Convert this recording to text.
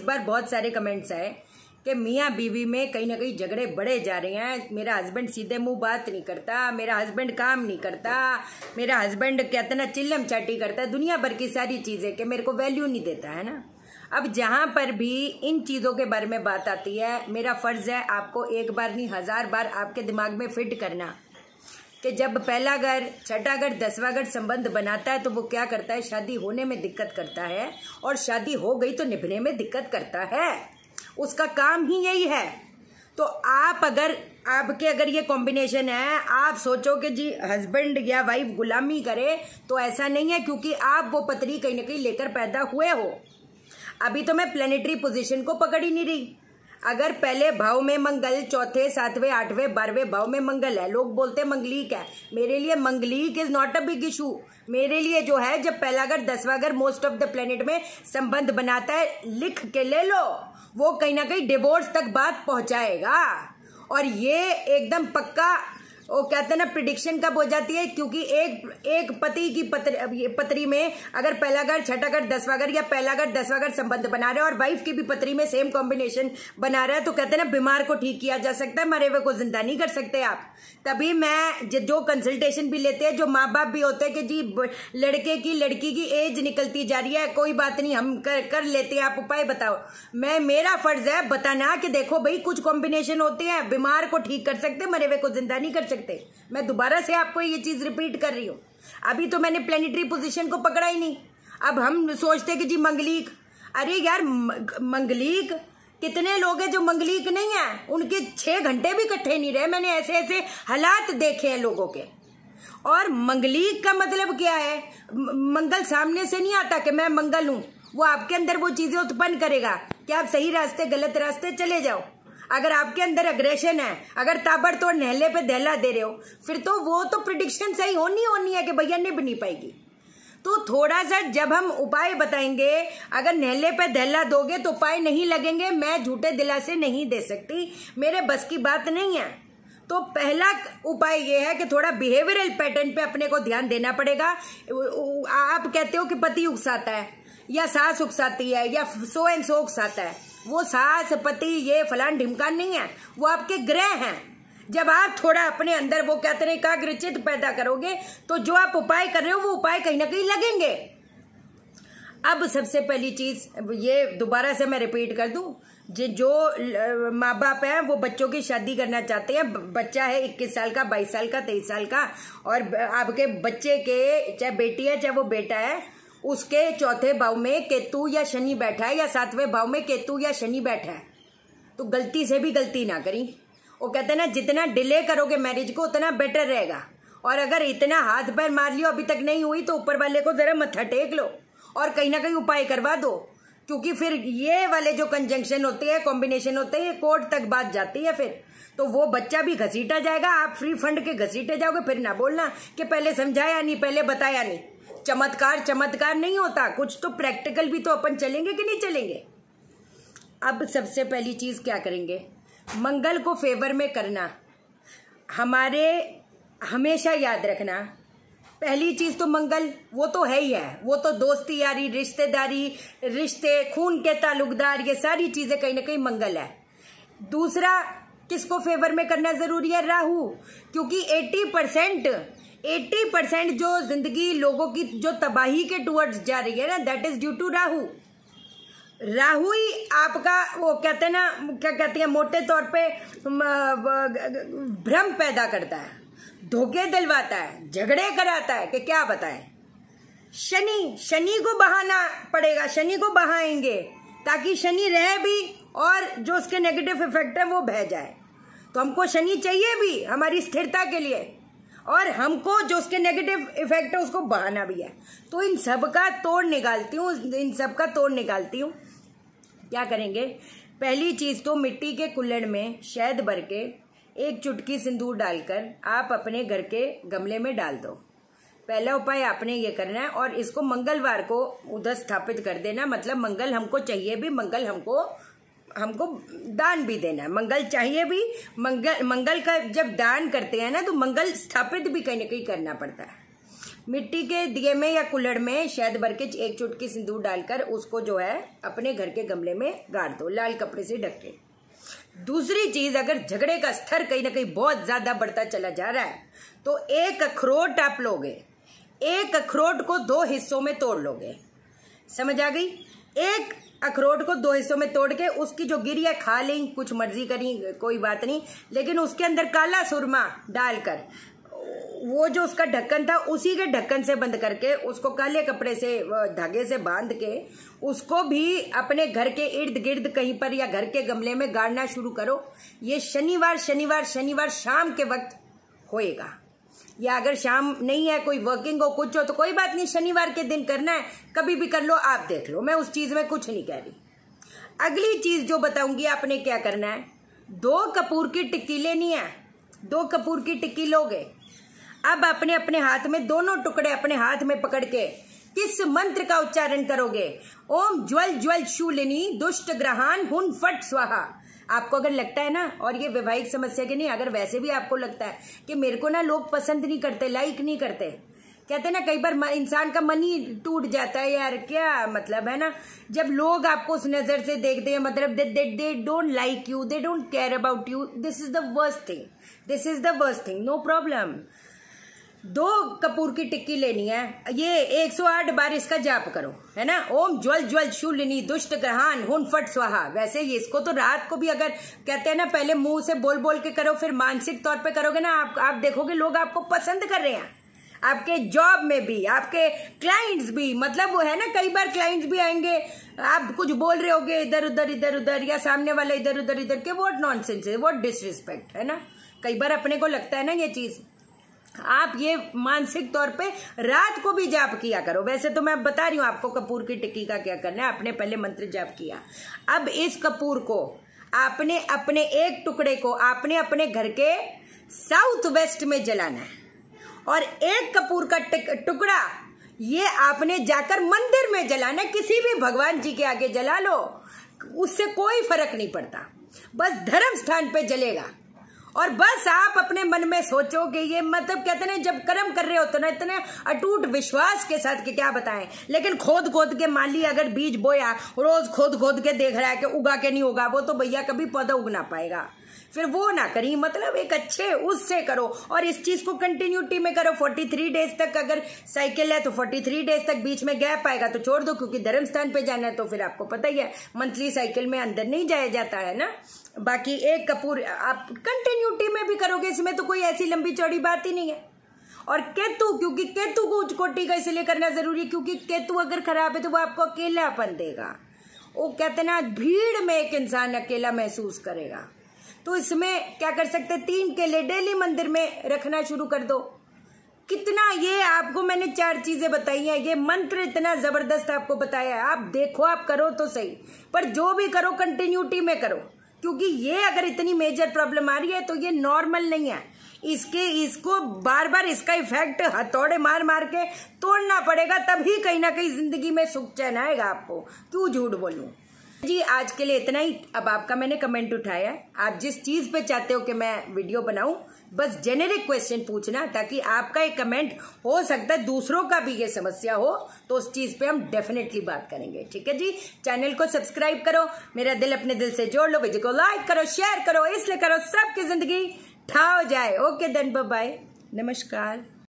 बार बहुत सारे कमेंट्स आए कि मियाँ बीवी में कहीं ना कहीं झगड़े बढ़े जा रहे हैं, मेरा हस्बैंड सीधे मुंह बात नहीं करता, मेरा हस्बैंड काम नहीं करता, मेरा हस्बैंड कहते ना चिल्लम चाटी करता है, दुनिया भर की सारी चीज़ें कि मेरे को वैल्यू नहीं देता है ना। अब जहाँ पर भी इन चीज़ों के बारे में बात आती है, मेरा फ़र्ज़ है आपको एक बार नहीं 1000 बार आपके दिमाग में फिट करना कि जब पहला घर, छठा घर, 10वां घर संबंध बनाता है तो वो क्या करता है, शादी होने में दिक्कत करता है, और शादी हो गई तो निभने में दिक्कत करता है। उसका काम ही यही है। तो आप अगर ये कॉम्बिनेशन है, आप सोचो कि जी हस्बैंड या वाइफ गुलामी करे, तो ऐसा नहीं है, क्योंकि आप वो पत्री कहीं ना कहीं लेकर पैदा हुए हो। अभी तो मैं प्लेनेटरी पोजीशन को पकड़ ही नहीं रही। अगर पहले भाव में मंगल, चौथे, 7वें, 8वें, 12वें भाव में मंगल है, लोग बोलते मंगलीक है, मेरे लिए manglik is not a big issue. मेरे लिए जो है, जब पहला घर, 10वां घर मोस्ट ऑफ द प्लेनेट में संबंध बनाता है, लिख के ले लो, वो कहीं ना कहीं डिवोर्स तक बात पहुंचाएगा। और ये एकदम पक्का, वो कहते हैं ना प्रिडिक्शन कब हो जाती है, क्योंकि एक पति की पत्री में अगर पहला घर, छठा घर, 10वां घर, या पहला घर, 10वां घर संबंध बना रहे हैं, और वाइफ की भी पत्री में सेम कॉम्बिनेशन बना रहा है, तो कहते हैं ना बीमार को ठीक किया जा सकता है, मरे हुए को जिंदा नहीं कर सकते आप। तभी मैं जो कंसल्टेशन भी लेते हैं, जो माँ बाप भी होते हैं कि जी लड़के की लड़की की एज निकलती जा रही है, कोई बात नहीं हम कर लेते हैं, आप उपाय बताओ। मेरा फर्ज है बताना कि देखो भाई कुछ कॉम्बिनेशन होते हैं, बीमार को ठीक कर सकते, मरे हुए को जिंदा नहीं कर सकते। मैं दोबारा से आपको ये चीज रिपीट कर रही हूं। अभी तो मैंने प्लेनेटरी पोजीशन को पकड़ा ही नहीं। अब हम सोचते कि जी मंगलीक, अरे यार मंगलीक कितने लोग हैं जो मंगलीक नहीं है, उनके 6 घंटे भी इकट्ठे नहीं रहे। मैंने ऐसे ऐसे हालात देखे हैं लोगों के। और मंगलीक का मतलब क्या है, मंगल सामने से नहीं आता कि मैं मंगल हूं, वो आपके अंदर वो चीजें उत्पन्न करेगा कि आप सही रास्ते गलत रास्ते चले जाओ। अगर आपके अंदर अग्रेशन है, अगर ताबड़तोड़ नहले पे दहला दे रहे हो, फिर तो वो तो प्रिडिक्शन सही होनी है कि भैया निभ नहीं पाएगी। तो थोड़ा सा जब हम उपाय बताएंगे, अगर नहले पे दहला दोगे तो उपाय नहीं लगेंगे। मैं झूठे दिलासे नहीं दे सकती, मेरे बस की बात नहीं है। तो पहला उपाय ये है कि थोड़ा बिहेवियरल पैटर्न पे अपने को ध्यान देना पड़ेगा। आप कहते हो कि पति उकसाता है या सास उकसाती है या सो एंड सो उकसाता है, वो सास पति ये फलान ढिमकान नहीं है, वो आपके ग्रह हैं। जब आप थोड़ा अपने अंदर वो कहते हैं एकाग्रचित पैदा करोगे, तो जो आप उपाय कर रहे हो वो उपाय कहीं ना कहीं लगेंगे। अब सबसे पहली चीज ये दोबारा से मैं रिपीट कर दूं, जो माँ बाप हैं वो बच्चों की शादी करना चाहते हैं, बच्चा है 21 साल का, 22 साल का, 23 साल का, और आपके बच्चे के चाहे बेटी है चाहे वो बेटा है, उसके चौथे भाव में केतु या शनि बैठा है, या 7वें भाव में केतु या शनि बैठा है, तो गलती से भी गलती ना करी। वो कहते हैं ना जितना डिले करोगे मैरिज को उतना बेटर रहेगा। और अगर इतना हाथ पैर मार लियो अभी तक नहीं हुई, तो ऊपर वाले को जरा मत्था टेक लो और कहीं ना कहीं उपाय करवा दो, क्योंकि फिर ये वाले जो कंजंक्शन होते हैं, कॉम्बिनेशन होते हैं, ये कोर्ट तक बात जाती है। फिर तो वो बच्चा भी घसीटा जाएगा, आप फ्री फंड के घसीटे जाओगे। फिर ना बोलना कि पहले समझाया नहीं, पहले बताया नहीं। चमत्कार नहीं होता, कुछ तो प्रैक्टिकल भी तो अपन चलेंगे कि नहीं चलेंगे। अब सबसे पहली चीज क्या करेंगे, मंगल को फेवर में करना। हमारे हमेशा याद रखना, पहली चीज तो मंगल वो तो है ही है, वो तो दोस्ती यारी, रिश्तेदारी, रिश्ते, खून के ताल्लुकदार, ये सारी चीजें कहीं ना कहीं मंगल है। दूसरा किसको फेवर में करना जरूरी है, राहु, क्योंकि 80% जो जिंदगी लोगों की जो तबाही के टूवर्ड्स जा रही है ना, that is due to Rahu. Rahu ही आपका वो कहते हैं ना, क्या कहते हैं, मोटे तौर पे भ्रम पैदा करता है, धोखे दिलवाता है, झगड़े कराता है कि क्या बताएं। शनि को बहाना पड़ेगा, शनि को बहाएंगे ताकि शनि रहे भी और जो उसके नेगेटिव इफेक्ट है वो बह जाए। तो हमको शनि चाहिए भी हमारी स्थिरता के लिए, और हमको जो उसके नेगेटिव इफेक्ट है उसको बहाना भी है। तो इन सब का तोड़ निकालती हूँ। क्या करेंगे, पहली चीज तो मिट्टी के कुल्हड़ में शहद भर के 1 चुटकी सिंदूर डालकर आप अपने घर के गमले में डाल दो। पहला उपाय आपने ये करना है, और इसको मंगलवार को उधर स्थापित कर देना। मतलब मंगल हमको चाहिए भी, मंगल हमको दान भी देना है, मंगल चाहिए भी। मंगल का जब दान करते हैं ना, तो मंगल स्थापित भी कहीं ना कहीं करना पड़ता है। मिट्टी के दिए में या कुल्हड़ में शहद भर के 1 चुटकी सिंदूर डालकर उसको जो है अपने घर के गमले में गाड़ दो, लाल कपड़े से ढक के। दूसरी चीज, अगर झगड़े का स्तर कहीं ना कहीं बहुत ज्यादा बढ़ता चला जा रहा है तो एक अखरोट आप लोगे, एक अखरोट को 2 हिस्सों में तोड़ लोगे, समझ आ गई? एक अखरोट को 2 हिस्सों में तोड़ के उसकी जो गिरी है खा लें, कुछ मर्जी करी, कोई बात नहीं, लेकिन उसके अंदर काला सुरमा डालकर वो जो उसका ढक्कन था उसी के ढक्कन से बंद करके उसको काले कपड़े से धागे से बांध के उसको भी अपने घर के इर्द गिर्द कहीं पर या घर के गमले में गाड़ना शुरू करो। ये शनिवार शनिवार शनिवार शाम के वक्त होएगा, या अगर शाम नहीं है, कोई वर्किंग हो, कुछ हो तो कोई बात नहीं, शनिवार के दिन करना है, कभी भी कर लो, आप देख लो, मैं उस चीज में कुछ नहीं कह रही। अगली चीज जो बताऊंगी आपने क्या करना है, 2 कपूर की टिक्की लेनी है। 2 कपूर की टिक्की लोगे, अब अपने अपने हाथ में दोनों टुकड़े अपने हाथ में पकड़ के किस मंत्र का उच्चारण करोगे? ओम ज्वल ज्वल शूलिनी दुष्ट ग्रहान हुन फट स्वाहा। आपको अगर लगता है ना, और ये वैवाहिक समस्या के नहीं, अगर वैसे भी आपको लगता है कि मेरे को ना लोग पसंद नहीं करते, लाइक नहीं करते, कहते ना कई बार इंसान का मन ही टूट जाता है, यार क्या मतलब है ना, जब लोग आपको उस नजर से देखते हैं, मतलब they don't like you, they don't care about you, this is the worst thing, this is the worst thing, no problem. 2 कपूर की टिक्की लेनी है, ये 108 बार इसका जाप करो, है ना, ओम ज्वल ज्वल शूलिनी दुष्ट ग्रहान हुन फट स्वाहा। वैसे ये इसको तो रात को भी, अगर कहते हैं ना पहले मुंह से बोल बोल के करो, फिर मानसिक तौर पे करोगे ना, आप देखोगे लोग आपको पसंद कर रहे हैं, आपके जॉब में भी, आपके क्लाइंट्स भी, मतलब वो है ना, कई बार क्लाइंट्स भी आएंगे, आप कुछ बोल रहे होगे इधर उधर या सामने वाला इधर उधर के, व्हाट नॉनसेंस है, व्हाट डिसरिस्पेक्ट, है ना, कई बार अपने को लगता है ना ये चीज। आप ये मानसिक तौर पे रात को भी जाप किया करो। वैसे तो मैं बता रही हूं आपको कपूर की टिक्की का क्या करना है, आपने पहले मंत्र जाप किया, अब इस कपूर को आपने अपने एक टुकड़े को आपने अपने घर के साउथ वेस्ट में जलाना है, और एक कपूर का टुकड़ा ये आपने जाकर मंदिर में जलाना है, किसी भी भगवान जी के आगे जला लो, उससे कोई फर्क नहीं पड़ता, बस धर्म स्थान पे जलेगा। और बस आप अपने मन में सोचोगे, ये मतलब कहते हैं जब कर्म कर रहे हो तो ना इतने अटूट विश्वास के साथ कि क्या बताएं, लेकिन खोद खोद के मान ली अगर बीज बोया, रोज खोद खोद के देख रहा है कि उगा के नहीं होगा, वो तो भैया कभी पौधा उग ना पाएगा, फिर वो ना करी, मतलब एक अच्छे उससे करो, और इस चीज को कंटिन्यूटी में करो 43 डेज तक। अगर साइकिल है तो 43 डेज तक, बीच में गैप आएगा तो छोड़ दो, क्योंकि धर्म स्थान पे जाना है तो फिर आपको पता ही है मंथली साइकिल में अंदर नहीं जाया जाता है ना। बाकी एक कपूर आप कंटिन्यूटी में भी करोगे, इसमें तो कोई ऐसी लंबी चौड़ी बात ही नहीं है। और केतु, क्योंकि केतु को उच्च कोटि का इसलिए करना जरूरी है क्योंकि केतु अगर खराब है तो वो आपको अकेलापन देगा, वो कहते ना भीड़ में एक इंसान अकेला महसूस करेगा। तो इसमें क्या कर सकते, 3 केले डेली मंदिर में रखना शुरू कर दो। कितना, ये आपको मैंने 4 चीजें बताई हैं, ये मंत्र इतना जबरदस्त आपको बताया है, आप देखो, आप करो तो सही, पर जो भी करो कंटिन्यूटी में करो, क्योंकि ये अगर इतनी मेजर प्रॉब्लम आ रही है तो ये नॉर्मल नहीं है, इसको बार बार इसका इफेक्ट हथौड़े मार मार के तोड़ना पड़ेगा, तभी कहीं ना कहीं जिंदगी में सुख चैन आएगा आपको, क्यों झूठ बोलूं जी। आज के लिए इतना ही। अब आपका मैंने कमेंट उठाया, आप जिस चीज पे चाहते हो कि मैं वीडियो बनाऊं, बस जेनेरिक क्वेश्चन पूछना, ताकि आपका एक कमेंट हो सकता है दूसरों का भी ये समस्या हो, तो उस चीज पे हम डेफिनेटली बात करेंगे, ठीक है जी। चैनल को सब्सक्राइब करो, मेरा दिल अपने दिल से जोड़ लो, वीडियो को लाइक करो, शेयर करो, इसलिए करो सबकी जिंदगी ठाव जाए। ओके देन, बाय बाय, नमस्कार।